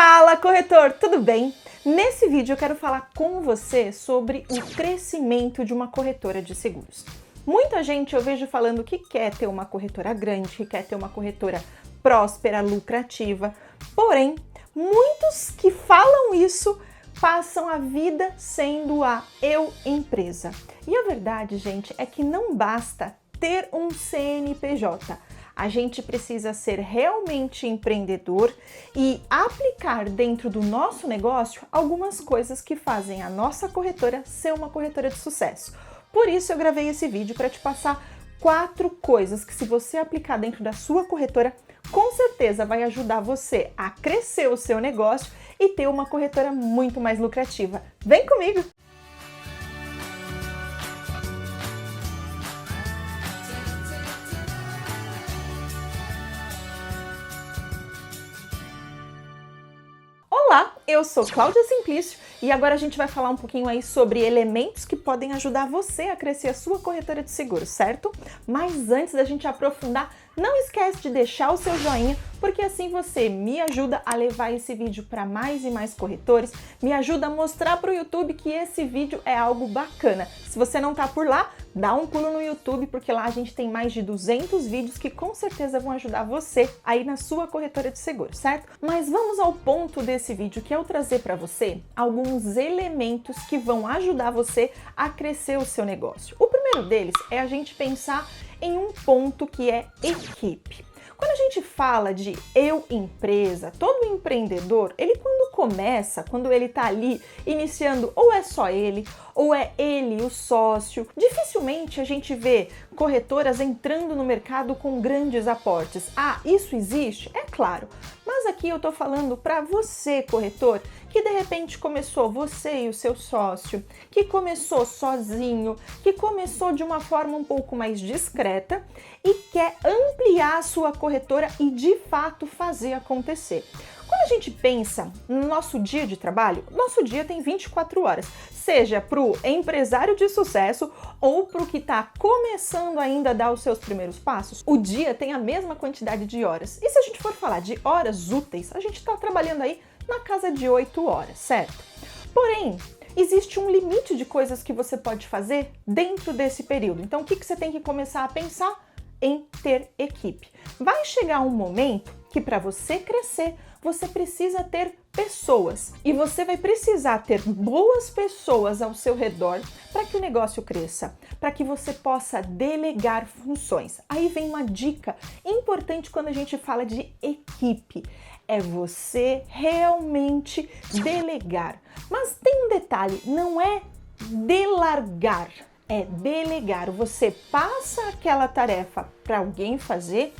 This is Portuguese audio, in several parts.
Fala, corretor, tudo bem? Nesse vídeo eu quero falar com você sobre o crescimento de uma corretora de seguros. Muita gente eu vejo falando que quer ter uma corretora grande, que quer ter uma corretora próspera, lucrativa, porém, muitos que falam isso passam a vida sendo a eu empresa. E a verdade, gente, é que não basta ter um CNPJ. A gente precisa ser realmente empreendedor e aplicar dentro do nosso negócio algumas coisas que fazem a nossa corretora ser uma corretora de sucesso. Por isso eu gravei esse vídeo para te passar 4 coisas que, se você aplicar dentro da sua corretora, com certeza vai ajudar você a crescer o seu negócio e ter uma corretora muito mais lucrativa. Vem comigo! Olá, eu sou Cláudia Simplício e agora a gente vai falar um pouquinho aí sobre elementos que podem ajudar você a crescer a sua corretora de seguros, certo? Mas antes da gente aprofundar, não esquece de deixar o seu joinha, porque assim você me ajuda a levar esse vídeo para mais e mais corretores, me ajuda a mostrar para o YouTube que esse vídeo é algo bacana. Se você não tá por lá, dá um pulo no YouTube, porque lá a gente tem mais de 200 vídeos que com certeza vão ajudar você aí na sua corretora de seguros, certo? Mas vamos ao ponto desse vídeo, que é eu trazer para você alguns elementos que vão ajudar você a crescer o seu negócio. O primeiro deles é a gente pensar em um ponto que é equipe. Quando a gente fala de eu empresa, todo empreendedor, ele quando ele tá ali iniciando, ou é só ele, ou é ele o sócio, dificilmente a gente vê corretoras entrando no mercado com grandes aportes. Ah, isso existe? É claro. Mas aqui eu tô falando para você, corretor, que de repente começou, você e o seu sócio, que começou sozinho, que começou de uma forma um pouco mais discreta e quer ampliar a sua corretora e de fato fazer acontecer. Quando a gente pensa no nosso dia de trabalho, nosso dia tem 24 horas, seja para o empresário de sucesso ou para o que está começando ainda a dar os seus primeiros passos, o dia tem a mesma quantidade de horas. E se a gente for falar de horas úteis, a gente está trabalhando aí na casa de 8 horas, certo? Porém, existe um limite de coisas que você pode fazer dentro desse período. Então, o que você tem que começar a pensar? Em ter equipe. Vai chegar um momento que, para você crescer, você precisa ter pessoas. E você vai precisar ter boas pessoas ao seu redor para que o negócio cresça, para que você possa delegar funções. Aí vem uma dica importante quando a gente fala de equipe. É você realmente delegar. Mas tem um detalhe, não é delargar. É delegar. Você passa aquela tarefa para alguém fazer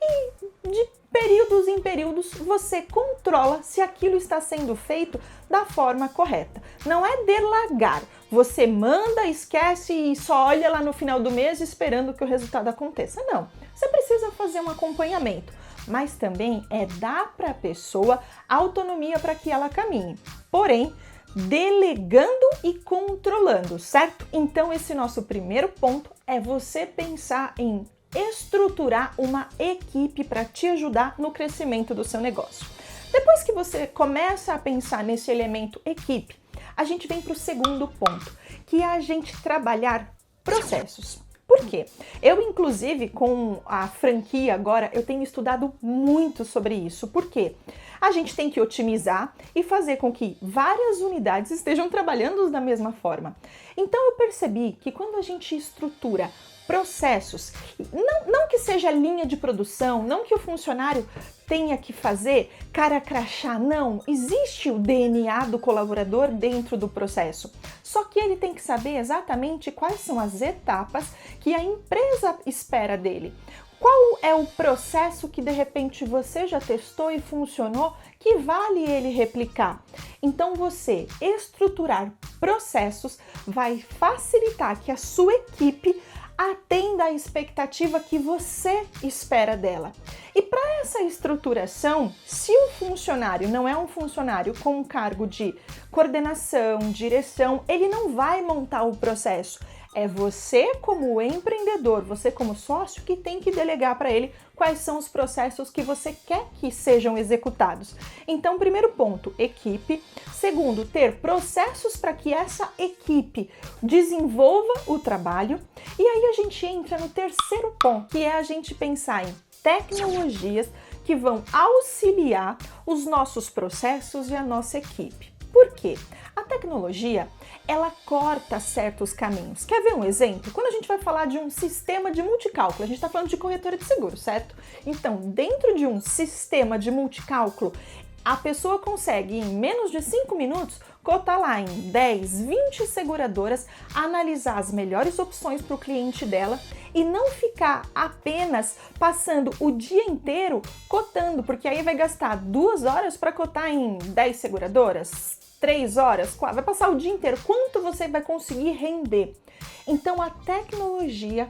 e de períodos em períodos você controla se aquilo está sendo feito da forma correta. Não é delargar. Você manda, esquece e só olha lá no final do mês esperando que o resultado aconteça. Não. Você precisa fazer um acompanhamento, mas também é dar para a pessoa autonomia para que ela caminhe. Porém, delegando e controlando, certo? Então esse nosso primeiro ponto é você pensar em estruturar uma equipe para te ajudar no crescimento do seu negócio. Depois que você começa a pensar nesse elemento equipe, a gente vem para o segundo ponto, que é a gente trabalhar processos. Por quê? Eu, inclusive, com a franquia agora, eu tenho estudado muito sobre isso. Por quê? A gente tem que otimizar e fazer com que várias unidades estejam trabalhando da mesma forma. Então, eu percebi que quando a gente estrutura processos, não que seja linha de produção, não que o funcionário tenha que fazer cara crachá, não. Existe o DNA do colaborador dentro do processo. Só que ele tem que saber exatamente quais são as etapas que a empresa espera dele. Qual é o processo que de repente você já testou e funcionou que vale ele replicar? Então você estruturar processos vai facilitar que a sua equipe atenda à expectativa que você espera dela. E para essa estruturação, se o funcionário não é um funcionário com cargo de coordenação, direção, ele não vai montar o processo. É você como empreendedor, você como sócio, que tem que delegar para ele quais são os processos que você quer que sejam executados. Então, primeiro ponto, equipe. Segundo, ter processos para que essa equipe desenvolva o trabalho. E aí a gente entra no terceiro ponto, que é a gente pensar em tecnologias que vão auxiliar os nossos processos e a nossa equipe. Por quê? A tecnologia, ela corta certos caminhos. Quer ver um exemplo? Quando a gente vai falar de um sistema de multicálculo, a gente está falando de corretora de seguro, certo? Então, dentro de um sistema de multicálculo, a pessoa consegue, em menos de 5 minutos, cotar lá em 10, 20 seguradoras, analisar as melhores opções para o cliente dela e não ficar apenas passando o dia inteiro cotando, porque aí vai gastar 2 horas para cotar em 10 seguradoras, 3 horas, vai passar o dia inteiro. Quanto você vai conseguir render? Então a tecnologia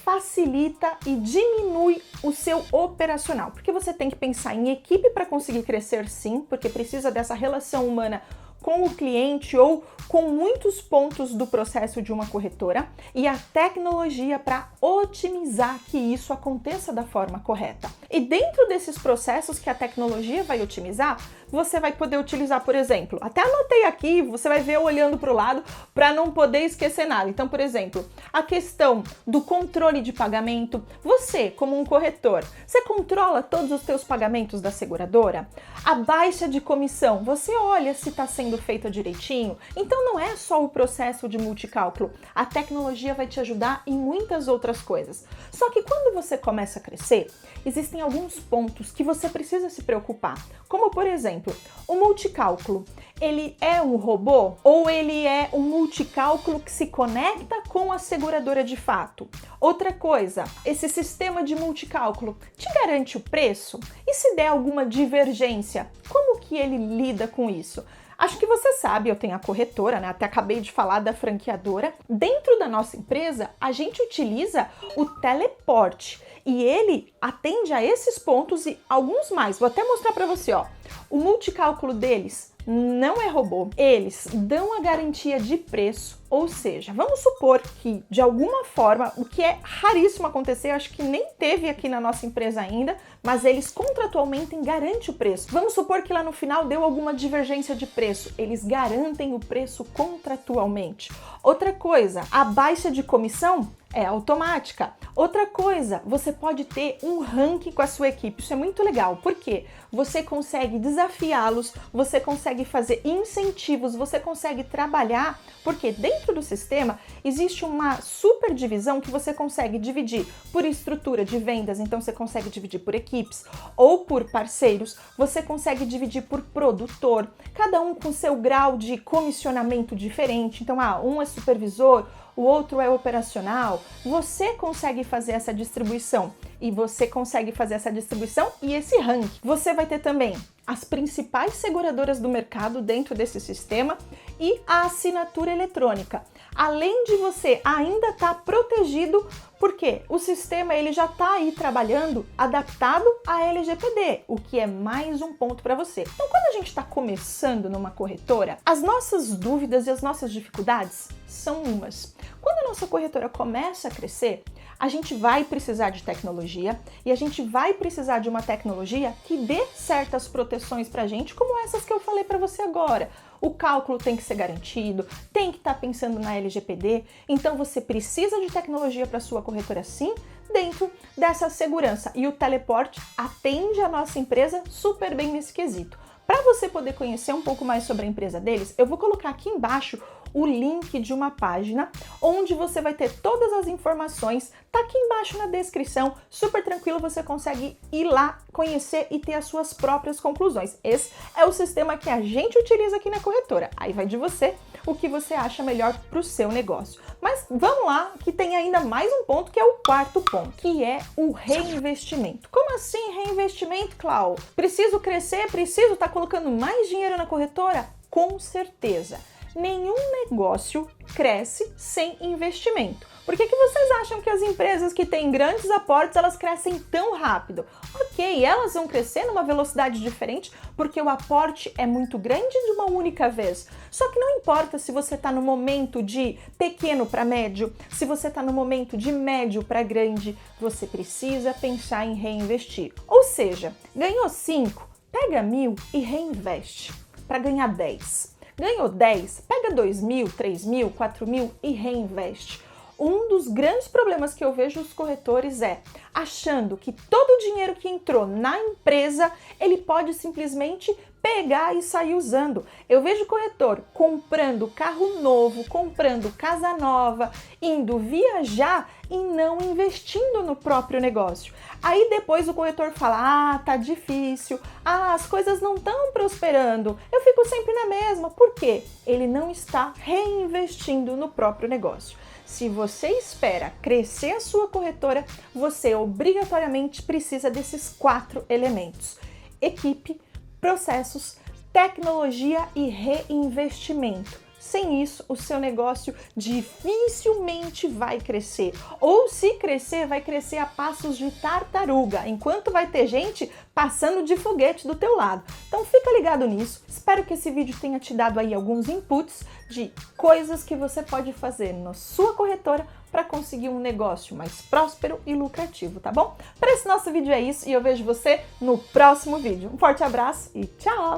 facilita e diminui o seu operacional, porque você tem que pensar em equipe para conseguir crescer, sim, porque precisa dessa relação humana com o cliente ou com muitos pontos do processo de uma corretora, e a tecnologia para otimizar que isso aconteça da forma correta. E dentro desses processos que a tecnologia vai otimizar, você vai poder utilizar, por exemplo, até anotei aqui, você vai ver olhando para o lado para não poder esquecer nada. Então, por exemplo, a questão do controle de pagamento. Você, como um corretor, você controla todos os seus pagamentos da seguradora? A baixa de comissão, você olha se está sendo feita direitinho? Então não é só o processo de multicálculo, a tecnologia vai te ajudar em muitas outras coisas. Só que quando você começa a crescer, existem alguns pontos que você precisa se preocupar, como por exemplo, o multicálculo, ele é um robô ou ele é um multicálculo que se conecta com a seguradora de fato? Outra coisa, esse sistema de multicálculo te garante o preço? E se der alguma divergência, como que ele lida com isso? Acho que você sabe, eu tenho a corretora, né? Até acabei de falar da franqueadora. Dentro da nossa empresa, a gente utiliza o teleporte e ele atende a esses pontos e alguns mais. Vou até mostrar para você, ó. O multicálculo deles não é robô. Eles dão a garantia de preço, ou seja, vamos supor que de alguma forma, o que é raríssimo acontecer, acho que nem teve aqui na nossa empresa ainda, mas eles contratualmente garantem o preço. Vamos supor que lá no final deu alguma divergência de preço, eles garantem o preço contratualmente. Outra coisa, a baixa de comissão é automática. Outra coisa, você pode ter um ranking com a sua equipe. Isso é muito legal, porque você consegue desafiá-los, você consegue fazer incentivos, você consegue trabalhar, porque dentro do sistema existe uma super divisão que você consegue dividir por estrutura de vendas, então você consegue dividir por equipes ou por parceiros, você consegue dividir por produtor, cada um com seu grau de comissionamento diferente. Então, um é supervisor, o outro é operacional. Você consegue fazer essa distribuição e você consegue fazer essa distribuição e esse ranking. Você vai ter também as principais seguradoras do mercado dentro desse sistema e a assinatura eletrônica. Além de você ainda estar protegido, porque o sistema ele já está aí trabalhando adaptado à LGPD, o que é mais um ponto para você. Então, quando a gente está começando numa corretora, as nossas dúvidas e as nossas dificuldades são umas. Quando a nossa corretora começa a crescer, a gente vai precisar de tecnologia e a gente vai precisar de uma tecnologia que dê certas proteções para a gente, como essas que eu falei para você agora. O cálculo tem que ser garantido, tem que estar pensando na LGPD, então você precisa de tecnologia para sua corretora sim, dentro dessa segurança. E o teleporte atende a nossa empresa super bem nesse quesito. Para você poder conhecer um pouco mais sobre a empresa deles, eu vou colocar aqui embaixo o link de uma página onde você vai ter todas as informações, tá aqui embaixo na descrição, super tranquilo, você consegue ir lá, conhecer e ter as suas próprias conclusões. Esse é o sistema que a gente utiliza aqui na corretora, aí vai de você o que você acha melhor para o seu negócio. Mas vamos lá, que tem ainda mais um ponto, que é o quarto ponto, que é o reinvestimento. Como assim reinvestimento, Clau? Preciso crescer? Preciso estar colocando mais dinheiro na corretora? Com certeza. Nenhum negócio cresce sem investimento, Por que vocês acham que as empresas que têm grandes aportes, elas crescem tão rápido? Ok, elas vão crescer numa velocidade diferente porque o aporte é muito grande de uma única vez. Só que não importa se você está no momento de pequeno para médio, se você está no momento de médio para grande, você precisa pensar em reinvestir. Ou seja, ganhou 5, pega 1.000 e reinveste para ganhar 10. Ganhou 10, pega 2.000, 3.000, 4.000 e reinveste. Um dos grandes problemas que eu vejo nos corretores é achando que todo o dinheiro que entrou na empresa, ele pode simplesmente pegar e sair usando. Eu vejo corretor comprando carro novo, comprando casa nova, indo viajar e não investindo no próprio negócio. Aí depois o corretor fala, tá difícil, as coisas não estão prosperando, eu fico sempre na mesma. Por quê? Ele não está reinvestindo no próprio negócio. Se você espera crescer a sua corretora, você obrigatoriamente precisa desses 4 elementos: equipe, processos, tecnologia e reinvestimento. Sem isso, o seu negócio dificilmente vai crescer. Ou se crescer, vai crescer a passos de tartaruga, enquanto vai ter gente passando de foguete do teu lado. Então fica ligado nisso. Espero que esse vídeo tenha te dado aí alguns inputs de coisas que você pode fazer na sua corretora para conseguir um negócio mais próspero e lucrativo, tá bom? Para esse nosso vídeo é isso e eu vejo você no próximo vídeo. Um forte abraço e tchau!